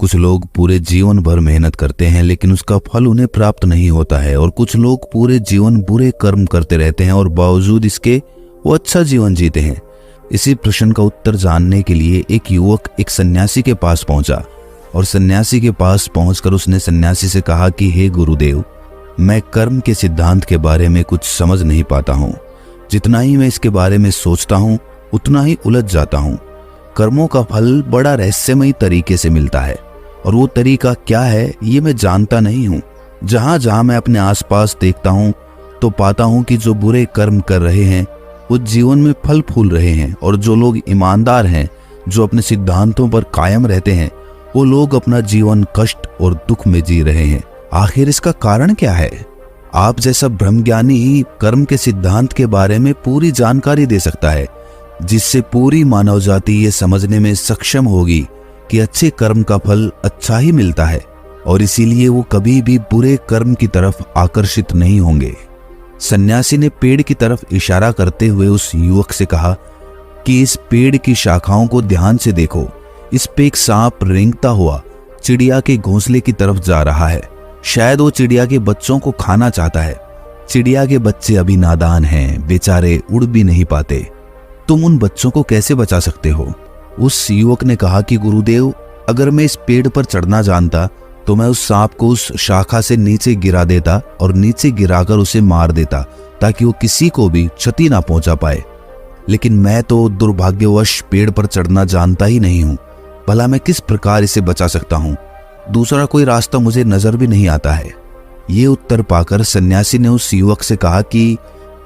कुछ लोग पूरे जीवन भर मेहनत करते हैं लेकिन उसका फल उन्हें प्राप्त नहीं होता है, और कुछ लोग पूरे जीवन बुरे कर्म करते रहते हैं और बावजूद इसके वो अच्छा जीवन जीते हैं। इसी प्रश्न का उत्तर जानने के लिए एक युवक एक सन्यासी के पास पहुंचा और सन्यासी के पास पहुंचकर उसने सन्यासी से कहा कि हे गुरुदेव, मैं कर्म के सिद्धांत के बारे में कुछ समझ नहीं पाता हूँ। जितना ही मैं इसके बारे में सोचता हूँ उतना ही उलझ जाता हूँ। कर्मों का फल बड़ा रहस्यमयी तरीके से मिलता है और वो तरीका क्या है ये मैं जानता नहीं हूँ। जहाँ जहाँ मैं अपने आसपास देखता हूँ तो पाता हूँ कि जो बुरे कर्म कर रहे हैं वो जीवन में फल फूल रहे हैं, और जो लोग ईमानदार हैं, जो अपने सिद्धांतों पर कायम रहते हैं, वो लोग अपना जीवन कष्ट और दुख में जी रहे हैं। आखिर इसका कारण क्या है? आप जैसा ब्रह्मज्ञानी ही कर्म के सिद्धांत के बारे में पूरी जानकारी दे सकता है, जिससे पूरी मानव जाति ये समझने में सक्षम होगी कि अच्छे कर्म का फल अच्छा ही मिलता है और इसीलिए वो कभी भी बुरे कर्म की तरफ आकर्षित नहीं होंगे। सन्यासी ने पेड़ की तरफ इशारा करते हुए उस युवक से कहा कि इस पेड़ की शाखाओं को ध्यान से देखो। इस पे एक सांप रेंगता हुआ चिड़िया के घोंसले की तरफ जा रहा है। शायद वो चिड़िया के बच्चों को खाना चाहता है। चिड़िया के बच्चे अभी नादान हैं, बेचारे उड़ भी नहीं पाते। तुम उन बच्चों को कैसे बचा सकते हो? उस युवक ने कहा कि गुरुदेव, अगर मैं इस पेड़ पर चढ़ना जानता तो मैं उस सांप को उस शाखा से नीचे गिरा देता और नीचे गिराकर उसे मार देता ताकि वो किसी को भी क्षति ना पहुंचा पाए। लेकिन मैं तो दुर्भाग्यवश पेड़ पर चढ़ना जानता ही नहीं हूं। भला मैं किस प्रकार इसे बचा सकता हूं? दूसरा कोई रास्ता मुझे नजर भी नहीं आता है। ये उत्तर पाकर सन्यासी ने उस युवक से कहा कि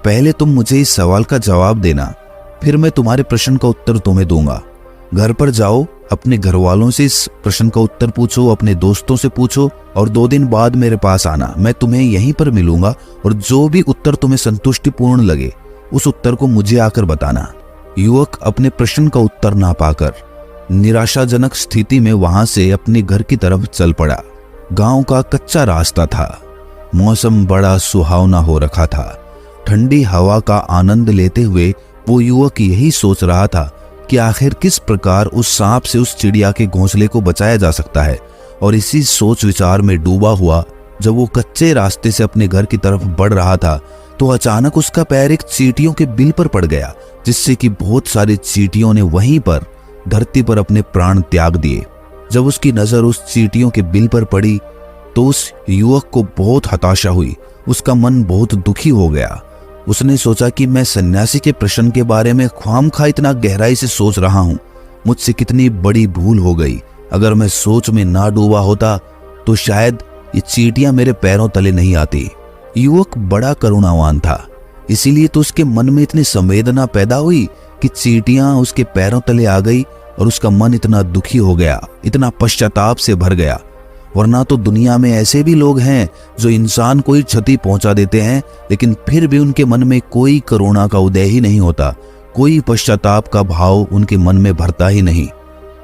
पहले तुम मुझे इस सवाल का जवाब देना, फिर मैं तुम्हारे प्रश्न का उत्तर तुम्हें दूंगा। घर पर जाओ, अपने घर वालों से इस प्रश्न का उत्तर पूछो, अपने दोस्तों से पूछो और 2 दिन बाद मेरे पास आना। मैं तुम्हें यहीं पर मिलूंगा और जो भी उत्तर तुम्हें संतुष्टिपूर्ण लगे उस उत्तर को मुझे आकर बताना। युवक अपने प्रश्न का उत्तर ना पाकर निराशाजनक स्थिति में वहां से अपने घर की तरफ चल पड़ा। गांव का कच्चा रास्ता था। मौसम बड़ा सुहावना हो रखा था। ठंडी हवा का आनंद लेते हुए वो युवक यही सोच रहा था कि आखिर किस प्रकार उस सांप से उस चिड़िया के घोंसले को बचाया जा सकता है। और इसी सोच विचार में डूबा हुआ जब वो कच्चे रास्ते से अपने घर की तरफ बढ़ रहा था तो अचानक उसका पैर एक चींटियों के बिल पर पड़ गया, जिससे कि बहुत सारी चींटियों ने वहीं पर धरती पर अपने प्राण त्याग दिए। जब उसकी नजर उस चींटियों के बिल पर पड़ी तो उस युवक को बहुत हताशा हुई। उसका मन बहुत दुखी हो गया। उसने सोचा कि मैं सन्यासी के प्रश्न के बारे में ख्वामखा इतना गहराई से सोच रहा हूँ। मुझसे कितनी बड़ी भूल हो गई। अगर मैं सोच में ना डूबा होता तो शायद ये चींटियां मेरे पैरों तले नहीं आती। युवक बड़ा करुणावान था, इसीलिए तो उसके मन में इतनी संवेदना पैदा हुई कि चींटियां उसके पैरों तले आ गई और उसका मन इतना दुखी हो गया, इतना पश्चाताप से भर गया। वरना तो दुनिया में ऐसे भी लोग हैं जो इंसान को ही क्षति पहुंचा देते हैं, लेकिन फिर भी उनके मन में कोई करुणा का उदय ही नहीं होता, कोई पश्चाताप का भाव उनके मन में भरता ही नहीं।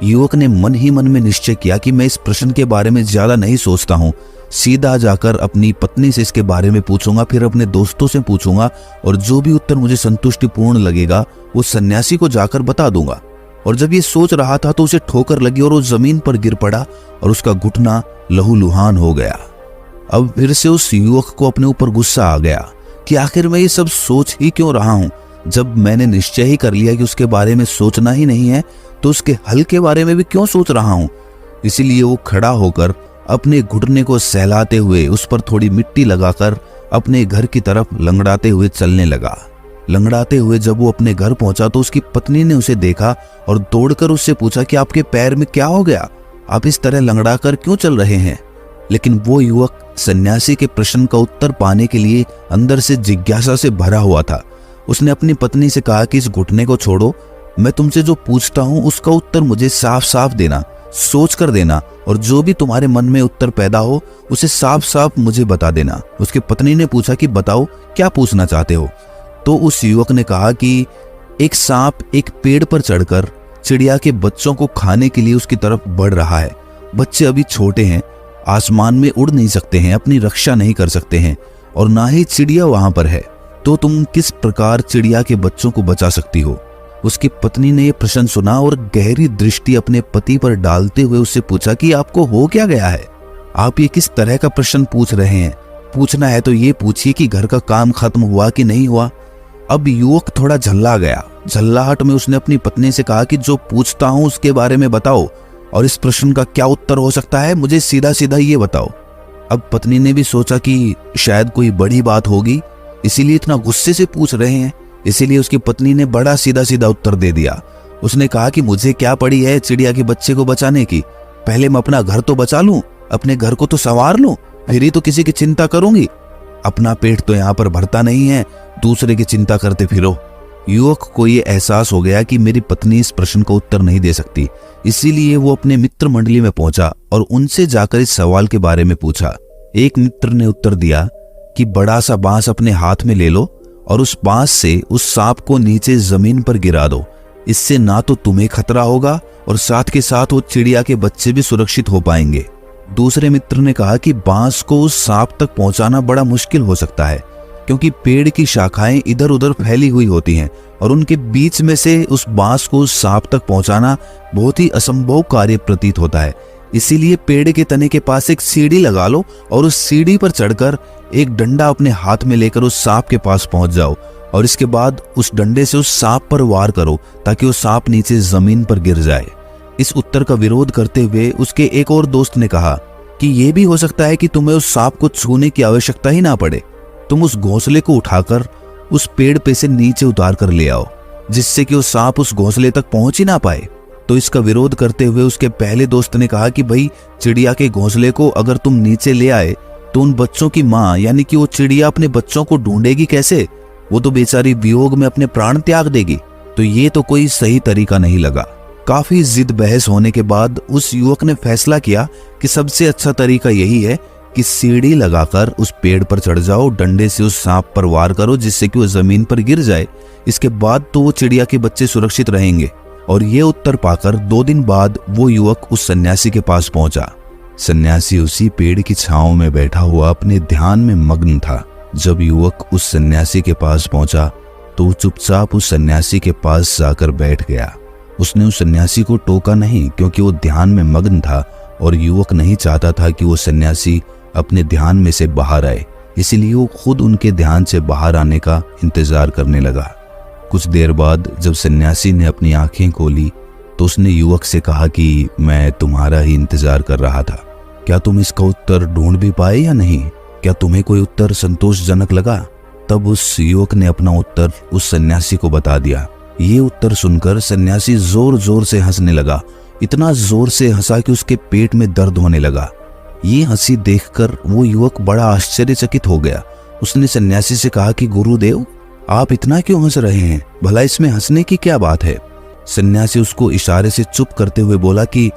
युवक ने मन ही मन में निश्चय किया कि मैं इस प्रश्न के बारे में ज्यादा नहीं सोचता हूँ, सीधा जाकर अपनी पत्नी से इसके बारे में पूछूंगा, फिर अपने दोस्तों से पूछूंगा और जो भी उत्तर मुझे संतुष्टिपूर्ण लगेगा वो सन्यासी को जाकर बता दूंगा। और जब ये सोच रहा था तो उसे ठोकर लगी और वो जमीन पर गिर पड़ा और उसका घुटना लहूलुहान हो गया। अब फिर से उस युवक को अपने ऊपर गुस्सा आ गया कि आखिर मैं ये सब सोच ही क्यों रहा हूँ। जब मैंने निश्चय ही कर लिया कि उसके बारे में सोचना ही नहीं है तो उसके हल के बारे में भी क्यों सोच रहा हूँ। इसीलिए वो खड़ा होकर अपने घुटने को सहलाते हुए उस पर थोड़ी मिट्टी लगाकर अपने घर की तरफ लंगड़ाते हुए चलने लगा। लंगड़ाते हुए जब वो अपने घर पहुंचा तो उसकी पत्नी ने उसे देखा और दौड़कर उससे पूछा कि आपके पैर में क्या हो गया, आप इस तरह लंगड़ाकर क्यों चल रहे हैं। लेकिन वो युवक सन्यासी के प्रश्न का उत्तर पाने के लिए अंदर से जिज्ञासा से भरा हुआ था। उसने अपनी पत्नी से कहा कि इस घुटने को छोड़ो, मैं तुमसे जो पूछता हूँ उसका उत्तर मुझे साफ साफ देना, सोच कर देना, और जो भी तुम्हारे मन में उत्तर पैदा हो उसे साफ साफ मुझे बता देना। उसकी पत्नी ने पूछा कि बताओ क्या पूछना चाहते हो। तो उस युवक ने कहा कि एक सांप एक पेड़ पर चढ़कर चिड़िया के बच्चों को खाने के लिए उसकी तरफ बढ़ रहा है। बच्चे अभी छोटे हैं, आसमान में उड़ नहीं सकते हैं, अपनी रक्षा नहीं कर सकते हैं और ना ही चिड़िया वहां पर है। तो तुम किस प्रकार चिड़िया के बच्चों को बचा सकती हो? उसकी पत्नी ने यह प्रश्न सुना और गहरी दृष्टि अपने पति पर डालते हुए उससे पूछा कि आपको हो क्या गया है? आप ये किस तरह का प्रश्न पूछ रहे हैं? पूछना है तो ये पूछिए कि घर का काम खत्म हुआ कि नहीं हुआ। अब युवक थोड़ा झल्ला गया। झल्लाहट में उसने अपनी पत्नी से कहा कि जो पूछता हूं उसके बारे में बताओ, और इस प्रश्न का क्या उत्तर हो सकता है, मुझे सीधा सीधा ये बताओ। अब पत्नी ने भी सोचा कि शायद कोई बड़ी बात होगी, इसीलिए इतना गुस्से से पूछ रहे हैं। इसीलिए उसकी पत्नी ने बड़ा सीधा सीधा उत्तर दे दिया। उसने कहा कि मुझे क्या पड़ी है चिड़िया के बच्चे को बचाने की, पहले मैं अपना घर तो बचा लूं, अपने घर को तो संवार लूं, फिर ही तो किसी की चिंता करूंगी। अपना पेट तो यहाँ पर भरता नहीं है, दूसरे की चिंता करते फिरो। युवक को ये एहसास हो गया कि मेरी पत्नी इस प्रश्न का उत्तर नहीं दे सकती, इसीलिए वो अपने मित्र मंडली में पहुंचा और उनसे जाकर इस सवाल के बारे में पूछा। एक मित्र ने उत्तर दिया कि बड़ा सा बांस अपने हाथ में ले लो और उस बांस से उस सांप को नीचे जमीन पर गिरा दो। इससे ना तो तुम्हें खतरा होगा और साथ के साथ वो चिड़िया के बच्चे भी सुरक्षित हो पाएंगे। दूसरे मित्र ने कहा कि बांस को उस सांप तक पहुंचाना बड़ा मुश्किल हो सकता है, क्योंकि पेड़ की शाखाएं इधर उधर फैली हुई होती हैं और उनके बीच में से उस बांस को उस सांप तक पहुंचाना बहुत ही असंभव कार्य प्रतीत होता है। इसीलिए पेड़ के तने के पास एक सीढ़ी लगा लो और उस सीढ़ी पर चढ़कर एक डंडा अपने हाथ में लेकर उस सांप के पास पहुंच जाओ और इसके बाद उस डंडे से उस सांप पर वार करो ताकि वो सांप नीचे जमीन पर गिर जाए। इस उत्तर का विरोध करते हुए उसके एक और दोस्त ने कहा कि यह भी हो सकता है कि तुम्हें उस सांप को छूने की आवश्यकता ही ना पड़े, तुम उस घोंसले को उठाकर उस पेड़ पे से नीचे उतार कर ले आओ, जिससे कि वो सांप उस घोंसले तक पहुंच ही ना पाए। तो इसका विरोध करते हुए उसके पहले दोस्त ने कहा कि भाई, चिड़िया के घोंसले को अगर तुम नीचे ले आए तो उन बच्चों की माँ यानी कि वो चिड़िया अपने बच्चों को ढूंढेगी कैसे? वो तो बेचारी वियोग में अपने प्राण त्याग देगी। तो ये तो कोई सही तरीका नहीं लगा। काफी जिद बहस होने के बाद उस युवक ने फैसला किया कि सबसे अच्छा तरीका यही है कि सीढ़ी लगाकर उस पेड़ पर चढ़ जाओ, डंडे से उस सांप पर वार करो जिससे कि वो जमीन पर गिर जाए। इसके बाद तो वो चिड़िया के बच्चे सुरक्षित रहेंगे। और ये उत्तर पाकर 2 दिन बाद वो युवक उस सन्यासी के पास पहुंचा। सन्यासी उसी पेड़ की छांव में बैठा हुआ अपने ध्यान में मग्न था। जब युवक उस सन्यासी के पास पहुंचा तो वो चुपचाप उस सन्यासी के पास जाकर बैठ गया। उसने उस सन्यासी को टोका नहीं, क्योंकि वो ध्यान में मग्न था और युवक नहीं चाहता था कि वो सन्यासी अपने ध्यान में से बाहर आए, इसीलिए वो खुद उनके ध्यान से बाहर आने का इंतजार करने लगा। कुछ देर बाद जब सन्यासी ने अपनी आंखें खोली तो उसने युवक से कहा कि मैं तुम्हारा ही इंतजार कर रहा था, क्या तुम इसका उत्तर ढूंढ भी पाए या नहीं? क्या तुम्हें कोई उत्तर संतोषजनक लगा? तब उस युवक ने अपना उत्तर उस सन्यासी को बता दिया। ये उत्तर सुनकर सन्यासी जोर जोर से हंसने लगा। इतना जोर से हंसा कि उसके पेट में दर्द होने लगा। ये हंसी देखकर वो युवक बड़ा आश्चर्यचकित हो गया। उसने सन्यासी से कहा कि गुरुदेव, आप इतना क्यों हंस रहे हैं? भला इसमें हंसने की क्या बात है? सन्यासी उसको इशारे से चुप करते हुए बोला कि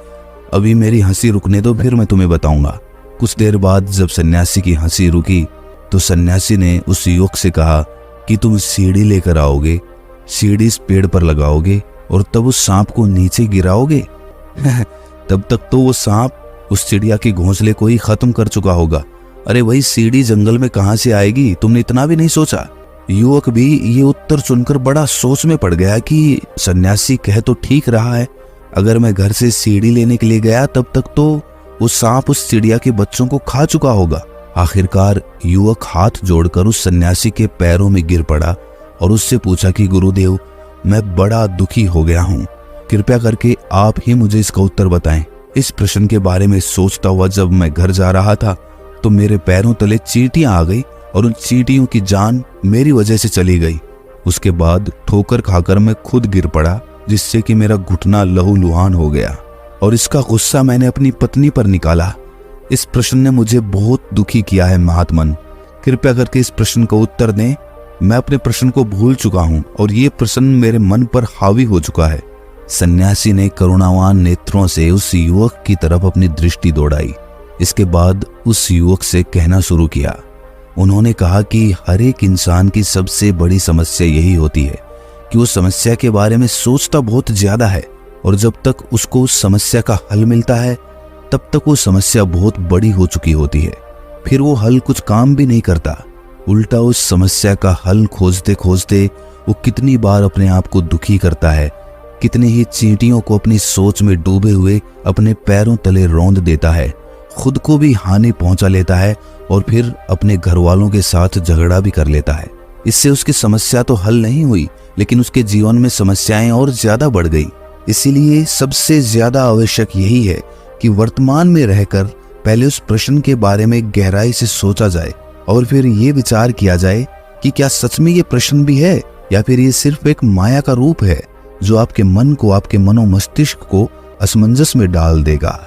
अभी मेरी हंसी रुकने दो, फिर मैं तुम्हें बताऊंगा। कुछ देर बाद जब सन्यासी की हंसी रुकी तो सन्यासी ने उस युवक से कहा कि तुम सीढ़ी लेकर आओगे, सीढ़ी इस पेड़ पर लगाओगे और तब उस सांप को नीचे गिराओगे। तब तक तो वो सांप उस चिड़िया के घोंसले को ही खत्म कर चुका होगा। अरे वही सीढ़ी जंगल में कहां से आएगी? तुमने इतना भी नहीं सोचा? युवक भी ये उत्तर सुनकर बड़ा सोच में पड़ गया कि सन्यासी कह तो ठीक रहा है। अगर मैं घर से सीढ़ी लेने के लिए गया तब तक तो वो सांप उस चिड़िया के बच्चों को खा चुका होगा। आखिरकार युवक हाथ जोड़कर उस सन्यासी के पैरों में गिर पड़ा और उससे पूछा कि गुरुदेव, मैं बड़ा दुखी हो गया हूँ, कृपया करके आप ही मुझे इसका उत्तर बताएं। इस प्रश्न के बारे में सोचता हुआ जब मैं घर जा रहा था तो मेरे पैरों तले चींटियां आ गई और उन चींटियों की जान मेरी वजह से चली गई। उसके बाद ठोकर खाकर मैं खुद गिर पड़ा, जिससे कि मेरा घुटना लहूलुहान हो गया और इसका गुस्सा मैंने अपनी पत्नी पर निकाला। इस प्रश्न ने मुझे बहुत दुखी किया है महात्मन, कृपया करके इस प्रश्न का उत्तर दें। मैं अपने प्रश्न को भूल चुका हूँ और ये प्रश्न मेरे मन पर हावी हो चुका है। सन्यासी ने करुणावान नेत्रों से उस युवक की तरफ अपनी दृष्टि दौड़ाई। इसके बाद उस युवक से कहना शुरू किया। उन्होंने कहा कि हर एक इंसान की सबसे बड़ी समस्या यही होती है कि वो समस्या के बारे में सोचता बहुत ज्यादा है और जब तक उसको उस समस्या का हल मिलता है तब तक वो समस्या बहुत बड़ी हो चुकी होती है। फिर वो हल कुछ काम भी नहीं करता, उल्टा उस समस्या का हल खोजते खोजते वो कितनी बार अपने आप को दुखी करता है, कितनी ही चींटियों को अपनी सोच में डूबे हुए अपने पैरों तले रौंद देता है, खुद को भी हानि पहुंचा लेता है और फिर अपने घर वालों के साथ झगड़ा भी कर लेता है। इससे उसकी समस्या तो हल नहीं हुई, लेकिन उसके जीवन में समस्याएं और ज्यादा बढ़ गई। इसीलिए सबसे ज्यादा आवश्यक यही है कि वर्तमान में रहकर पहले उस प्रश्न के बारे में गहराई से सोचा जाए और फिर ये विचार किया जाए कि क्या सच में ये प्रश्न भी है या फिर ये सिर्फ एक माया का रूप है जो आपके मन को, आपके मनोमस्तिष्क को असमंजस में डाल देगा।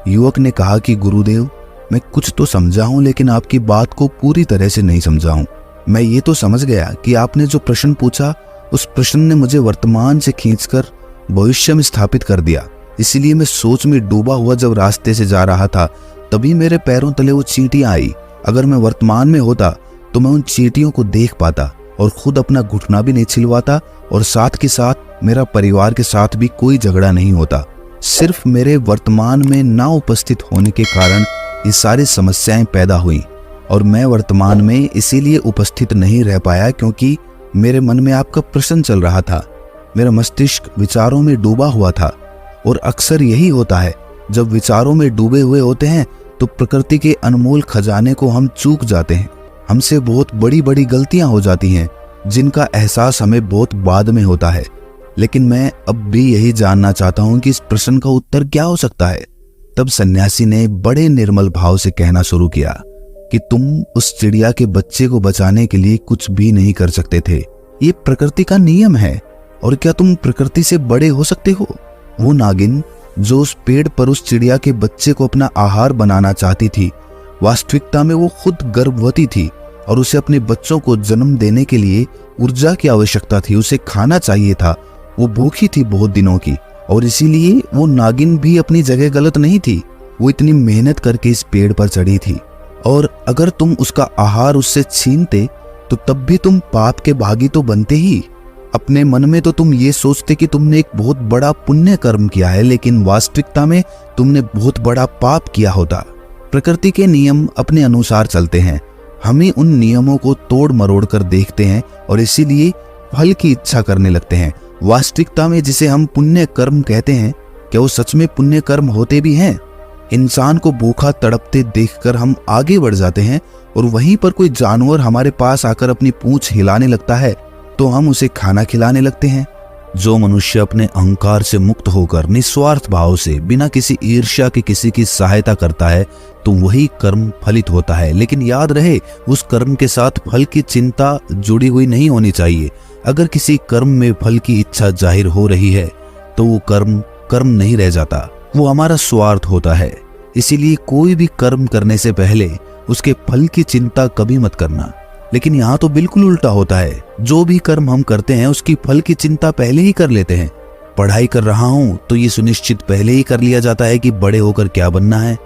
युवक ने कहा कि गुरुदेव, मैं कुछ तो समझा हूं, लेकिन आपकी बात को पूरी तरह से नहीं समझा हूं। मैं ये तो समझ गया कि आपने जो प्रश्न पूछा उस प्रश्न ने मुझे वर्तमान से खींचकर भविष्य में स्थापित कर दिया। इसीलिए मैं सोच में डूबा हुआ जब रास्ते से जा रहा था तभी मेरे पैरों तले वो चींटियां आई। अगर मैं वर्तमान में होता तो मैं उन चींटियों को देख पाता और खुद अपना घुटना भी नहीं छिलवाता और साथ के साथ मेरा परिवार के साथ भी कोई झगड़ा नहीं होता। सिर्फ मेरे वर्तमान में ना उपस्थित होने के कारण ये सारी समस्याएं पैदा हुई और मैं वर्तमान में इसीलिए उपस्थित नहीं रह पाया क्योंकि मेरे मन में आपका प्रश्न चल रहा था। मेरा मस्तिष्क विचारों में डूबा हुआ था और अक्सर यही होता है, जब विचारों में डूबे हुए होते हैं तो प्रकृति के अनमोल खजाने को हम चूक जाते हैं। हमसे बहुत बड़ी बड़ी गलतियां हो जाती हैं जिनका एहसास हमें बहुत बाद में होता है। लेकिन मैं अब भी यही जानना चाहता हूं कि इस प्रश्न का उत्तर क्या हो सकता है। तब सन्यासी ने बड़े निर्मल भाव से कहना शुरू किया कि तुम उस चिड़िया के बच्चे को बचाने के लिए कुछ भी नहीं कर सकते थे। ये प्रकृति का नियम है। और क्या तुम प्रकृति से बड़े हो सकते हो? वो नागिन जो उस पेड़ पर उस चिड़िया के बच्चे को अपना आहार बनाना चाहती थी, वास्तविकता में वो खुद गर्भवती थी और उसे अपने बच्चों को जन्म देने के लिए ऊर्जा की आवश्यकता थी। उसे खाना चाहिए था। वो भूखी थी बहुत दिनों की और इसीलिए वो नागिन भी अपनी जगह गलत नहीं थी। वो इतनी मेहनत करके इस पेड़ पर चढ़ी थी और अगर तुम उसका आहार उससे छीनते तो तब भी तुम पाप के भागी तो बनते ही। अपने मन में तो तुम ये सोचते कि तुमने एक बहुत बड़ा पुण्य कर्म किया है, लेकिन वास्तविकता में तुमने बहुत बड़ा पाप किया होता। प्रकृति के नियम अपने अनुसार चलते हैं। हम ही उन नियमों को तोड़ मरोड़ कर देखते हैं और इसीलिए फल की इच्छा करने लगते हैं। वास्तविकता में जिसे हम पुण्य कर्म कहते हैं, क्या वो सच में पुण्य कर्म होते भी हैं? इंसान को भूखा तड़पते देखकर हम आगे बढ़ जाते हैं और वहीं पर कोई जानवर हमारे पास आकर अपनी पूंछ हिलाने लगता है तो हम उसे खाना खिलाने लगते हैं। जो मनुष्य अपने अहंकार से मुक्त होकर निस्वार्थ भाव से बिना किसी ईर्ष्या के किसी की सहायता करता है तो वही कर्म फलित होता है। लेकिन याद रहे, उस कर्म के साथ फल की चिंता जुड़ी हुई नहीं होनी चाहिए। अगर किसी कर्म में फल की इच्छा जाहिर हो रही है तो वो कर्म नहीं रह जाता, वो हमारा स्वार्थ होता है। इसीलिए कोई भी कर्म करने से पहले उसके फल की चिंता कभी मत करना। लेकिन यहाँ तो बिल्कुल उल्टा होता है। जो भी कर्म हम करते हैं उसकी फल की चिंता पहले ही कर लेते हैं। पढ़ाई कर रहा हूँ तो ये सुनिश्चित पहले ही कर लिया जाता है कि बड़े होकर क्या बनना है।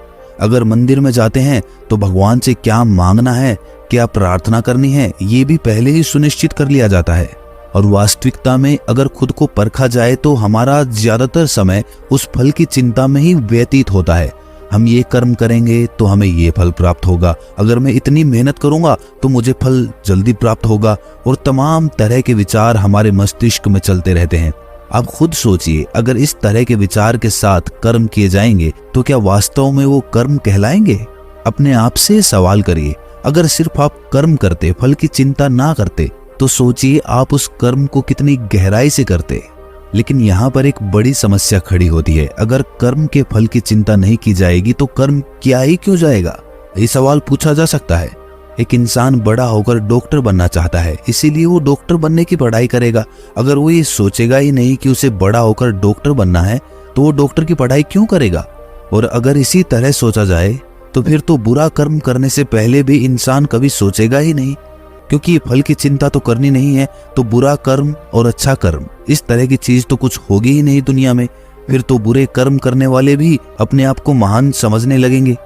अगर मंदिर में जाते हैं तो भगवान से क्या मांगना है, क्या प्रार्थना करनी है, ये भी पहले ही सुनिश्चित कर लिया जाता है। और वास्तविकता में अगर खुद को परखा जाए तो हमारा ज्यादातर समय उस फल की चिंता में ही व्यतीत होता है। हम ये कर्म करेंगे तो हमें ये फल प्राप्त होगा, अगर मैं इतनी मेहनत करूंगा तो मुझे फल जल्दी प्राप्त होगा, और तमाम तरह के विचार हमारे मस्तिष्क में चलते रहते हैं। आप खुद सोचिए, अगर इस तरह के विचार के साथ कर्म किए जाएंगे तो क्या वास्तव में वो कर्म कहलाएंगे? अपने आप से सवाल करिए। अगर सिर्फ आप कर्म करते, फल की चिंता ना करते, तो सोचिए आप उस कर्म को कितनी गहराई से करते। लेकिन यहाँ पर एक बड़ी समस्या खड़ी होती है। अगर कर्म के फल की चिंता नहीं की जाएगी तो कर्म किया ही क्यों जाएगा? ये सवाल पूछा जा सकता है। एक इंसान बड़ा होकर डॉक्टर बनना चाहता है, इसीलिए वो डॉक्टर बनने की पढ़ाई करेगा। अगर वो ये सोचेगा ही नहीं कि उसे बड़ा होकर डॉक्टर बनना है तो वो डॉक्टर की पढ़ाई क्यों करेगा? और अगर इसी तरह सोचा जाए तो फिर तो बुरा कर्म करने से पहले भी इंसान कभी सोचेगा ही नहीं, क्योंकि फल की चिंता तो करनी नहीं है। तो बुरा कर्म और अच्छा कर्म, इस तरह की चीज तो कुछ होगी ही नहीं दुनिया में। फिर तो बुरे कर्म करने वाले भी अपने आप को महान समझने लगेंगे।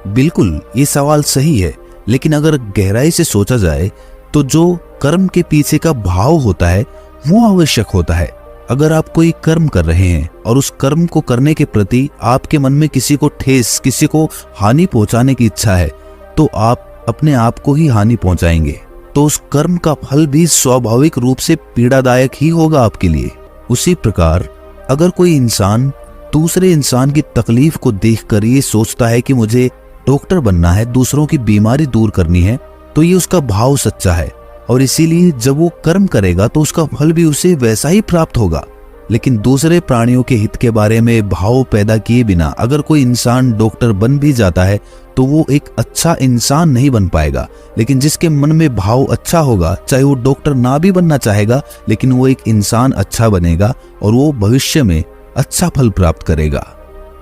बिल्कुल, ये सवाल सही है। लेकिन अगर गहराई से सोचा जाए तो जो कर्म के पीछे का भाव होता है वो आवश्यक होता है। अगर आप कोई कर्म कर रहे हैं और उस कर्म को करने के प्रति आपके मन में किसी को ठेस, किसी को हानि पहुंचाने की इच्छा है, तो आप अपने आप को ही हानि पहुंचाएंगे। तो उस कर्म का फल भी स्वाभाविक रूप से पीड़ादायक ही होगा आपके लिए। उसी प्रकार अगर कोई इंसान दूसरे इंसान की तकलीफ को देखकर ये सोचता है कि मुझे डॉक्टर बनना है, दूसरों की बीमारी दूर करनी है, तो ये उसका भाव सच्चा है और इसीलिए जब वो कर्म करेगा तो उसका फल भी उसे वैसा ही प्राप्त होगा। लेकिन दूसरे प्राणियों के हित के बारे में भाव पैदा किए बिना अगर कोई इंसान डॉक्टर बन भी जाता है तो वो एक अच्छा इंसान नहीं बन पाएगा। लेकिन जिसके मन में भाव अच्छा होगा, चाहे वो डॉक्टर ना भी बनना चाहेगा, लेकिन वो एक इंसान अच्छा बनेगा और वो भविष्य में अच्छा फल प्राप्त करेगा।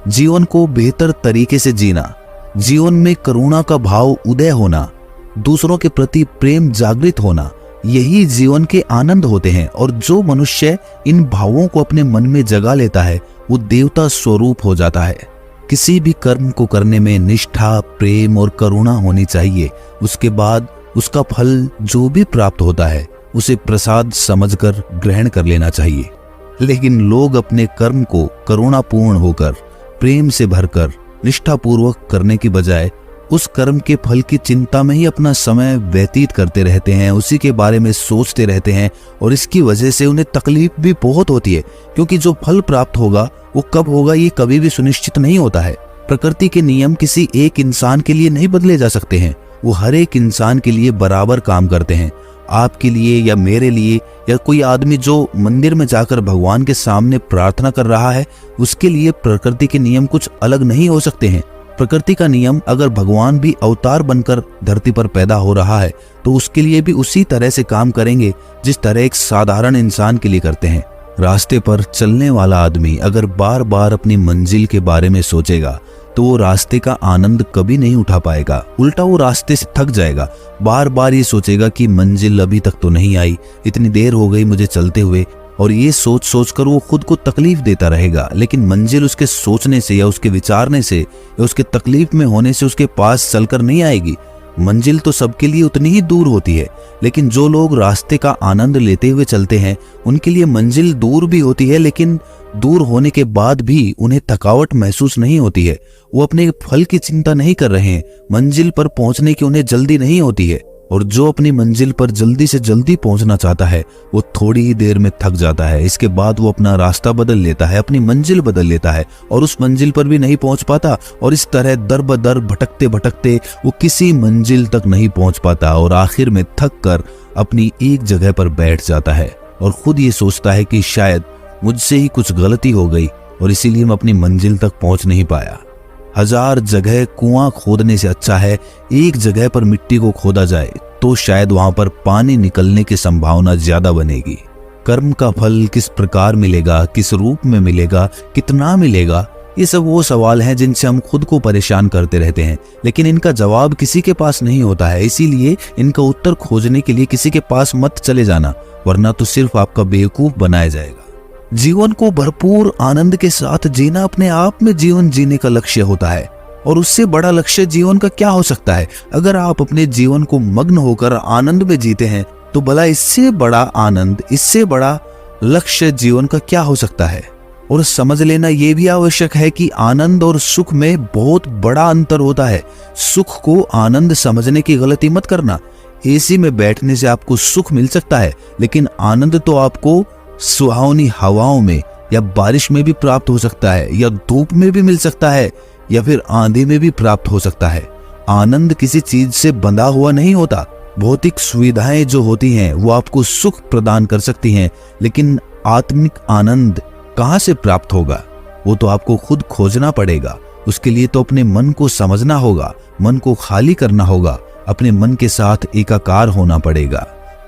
जीवन को बेहतर तरीके से जीना, जीवन में करुणा का भाव उदय होना, दूसरों के प्रति प्रेम जागृत होना, यही जीवन के आनंद होते हैं। और जो मनुष्य इन भावों को अपने मन में जगा लेता है वो देवता स्वरूप हो जाता है। किसी भी कर्म को करने में निष्ठा, प्रेम और करुणा होनी चाहिए। उसके बाद उसका फल जो भी प्राप्त होता है उसे प्रसाद समझकर ग्रहण कर लेना चाहिए। लेकिन लोग अपने कर्म को करुणापूर्ण होकर, प्रेम से भरकर, निष्ठापूर्वक करने की बजाय उस कर्म के फल की चिंता में ही अपना समय व्यतीत करते रहते हैं, उसी के बारे में सोचते रहते हैं और इसकी वजह से उन्हें तकलीफ भी बहुत होती है, क्योंकि जो फल प्राप्त होगा वो कब होगा ये कभी भी सुनिश्चित नहीं होता है। प्रकृति के नियम किसी एक इंसान के लिए नहीं बदले जा सकते हैं, वो हर एक इंसान के लिए बराबर काम करते हैं। आपके लिए या मेरे लिए या कोई आदमी जो मंदिर में जाकर भगवान के सामने प्रार्थना कर रहा है, उसके लिए प्रकृति के नियम कुछ अलग नहीं हो सकते हैं। प्रकृति का नियम अगर भगवान भी अवतार बनकर धरती पर पैदा हो रहा है तो उसके लिए भी उसी तरह से काम करेंगे जिस तरह एक साधारण इंसान के लिए करते हैं। रास्ते पर चलने वाला आदमी अगर बार बार अपनी मंजिल के बारे में सोचेगा तो वो रास्ते का आनंद कभी नहीं उठा पाएगा, उल्टा वो रास्ते से थक जाएगा। बार बार ये सोचेगा कि मंजिल अभी तक तो नहीं आई, इतनी देर हो गई मुझे चलते हुए, और ये सोच सोच कर वो खुद को तकलीफ देता रहेगा। लेकिन मंजिल उसके सोचने से या उसके विचारने से या उसके तकलीफ में होने से उसके पास चलकर नहीं आएगी। मंजिल तो सबके लिए उतनी ही दूर होती है, लेकिन जो लोग रास्ते का आनंद लेते हुए चलते हैं उनके लिए मंजिल दूर भी होती है, लेकिन दूर होने के बाद भी उन्हें थकावट महसूस नहीं होती है। वो अपने फल की चिंता नहीं कर रहे हैं, मंजिल पर पहुंचने की उन्हें जल्दी नहीं होती है। और जो अपनी मंजिल पर जल्दी से जल्दी पहुंचना चाहता है वो थोड़ी ही देर में थक जाता है। इसके बाद वो अपना रास्ता बदल लेता है, अपनी मंजिल बदल लेता है और उस मंजिल पर भी नहीं पहुंच पाता, और इस तरह दर बदर भटकते भटकते वो किसी मंजिल तक नहीं पहुंच पाता और आखिर में थक कर अपनी एक जगह पर बैठ जाता है और खुद ये सोचता है कि शायद मुझसे ही कुछ गलती हो गई और इसीलिए मैं अपनी मंजिल तक पहुंच नहीं पाया। 1000 जगह कुआं खोदने से अच्छा है एक जगह पर मिट्टी को खोदा जाए, तो शायद वहां पर पानी निकलने की संभावना ज्यादा बनेगी। कर्म का फल किस प्रकार मिलेगा, किस रूप में मिलेगा, कितना मिलेगा, ये सब वो सवाल हैं जिनसे हम खुद को परेशान करते रहते हैं, लेकिन इनका जवाब किसी के पास नहीं होता है। इसीलिए इनका उत्तर खोजने के लिए किसी के पास मत चले जाना, वरना तो सिर्फ आपका बेवकूफ बनाया जाएगा। जीवन को भरपूर आनंद के साथ जीना अपने आप में जीवन जीने का लक्ष्य होता है, और उससे बड़ा लक्ष्य जीवन का क्या हो सकता है। अगर आप अपने जीवन को मग्न होकर आनंद में जीते हैं तो भला इससे बड़ा आनंद, इससे बड़ा लक्ष्य जीवन का क्या हो सकता है। और समझ लेना यह भी आवश्यक है कि आनंद और सुख में बहुत बड़ा अंतर होता है। सुख को आनंद समझने की गलती मत करना। एसी में बैठने से आपको सुख मिल सकता है, लेकिन आनंद तो आपको सुहावनी हवाओं में या बारिश में भी प्राप्त हो सकता है, या धूप में भी मिल सकता है, या फिर आंधी में भी प्राप्त हो सकता है। आनंद किसी चीज से बंधा हुआ नहीं होता। भौतिक सुविधाएं जो होती हैं वो आपको सुख प्रदान कर सकती हैं, लेकिन आत्मिक आनंद कहां से प्राप्त होगा वो तो आपको खुद खोजना पड़ेगा। उसके लिए तो अपने मन को समझना होगा, मन को खाली करना होगा, अपने मन के साथ एकाकार होना पड़ेगा।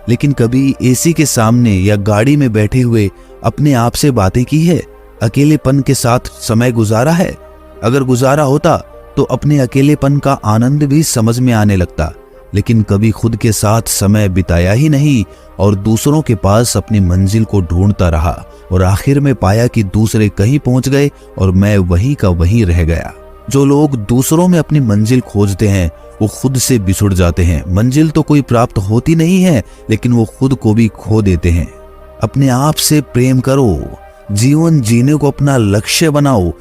लेकिन कभी एसी के सामने या गाड़ी में बैठे हुए अपने आप से बातें की है, अकेलेपन के साथ समय गुजारा है? अगर गुजारा होता तो अपने अकेलेपन का आनंद भी समझ में आने लगता, लेकिन कभी खुद के साथ समय बिताया ही नहीं और दूसरों के पास अपनी मंजिल को ढूंढता रहा और आखिर में पाया कि दूसरे कहीं पहुंच गए और मैं वहीं का वहीं रह गया। जो लोग दूसरों में अपनी मंजिल खोजते हैं वो खुद से बिछुड़ जाते हैं। मंजिल तो कोई प्राप्त होती नहीं है, लेकिन वो खुद को भी खो देते हैं। अपने आप से प्रेम करो, जीवन जीने को अपना लक्ष्य बनाओ,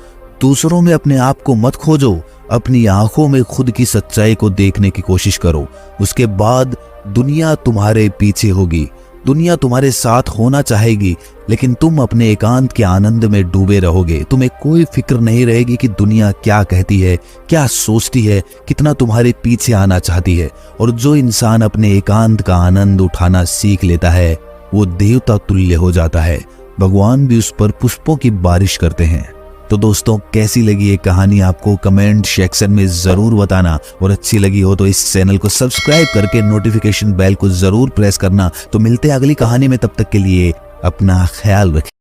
दूसरों में अपने आप को मत खोजो, अपनी आंखों में खुद की सच्चाई को देखने की कोशिश करो। उसके बाद दुनिया तुम्हारे पीछे होगी, दुनिया तुम्हारे साथ होना चाहेगी, लेकिन तुम अपने एकांत के आनंद में डूबे रहोगे। तुम्हें कोई फिक्र नहीं रहेगी कि दुनिया क्या कहती है, क्या सोचती है, कितना तुम्हारे पीछे आना चाहती है। और जो इंसान अपने एकांत का आनंद उठाना सीख लेता है वो देवता तुल्य हो जाता है। भगवान भी उस पर पुष्पों की बारिश करते हैं। तो दोस्तों, कैसी लगी ये कहानी आपको कमेंट सेक्शन में जरूर बताना, और अच्छी लगी हो तो इस चैनल को सब्सक्राइब करके नोटिफिकेशन बेल को जरूर प्रेस करना। तो मिलते हैं अगली कहानी में, तब तक के लिए अपना ख्याल रखें।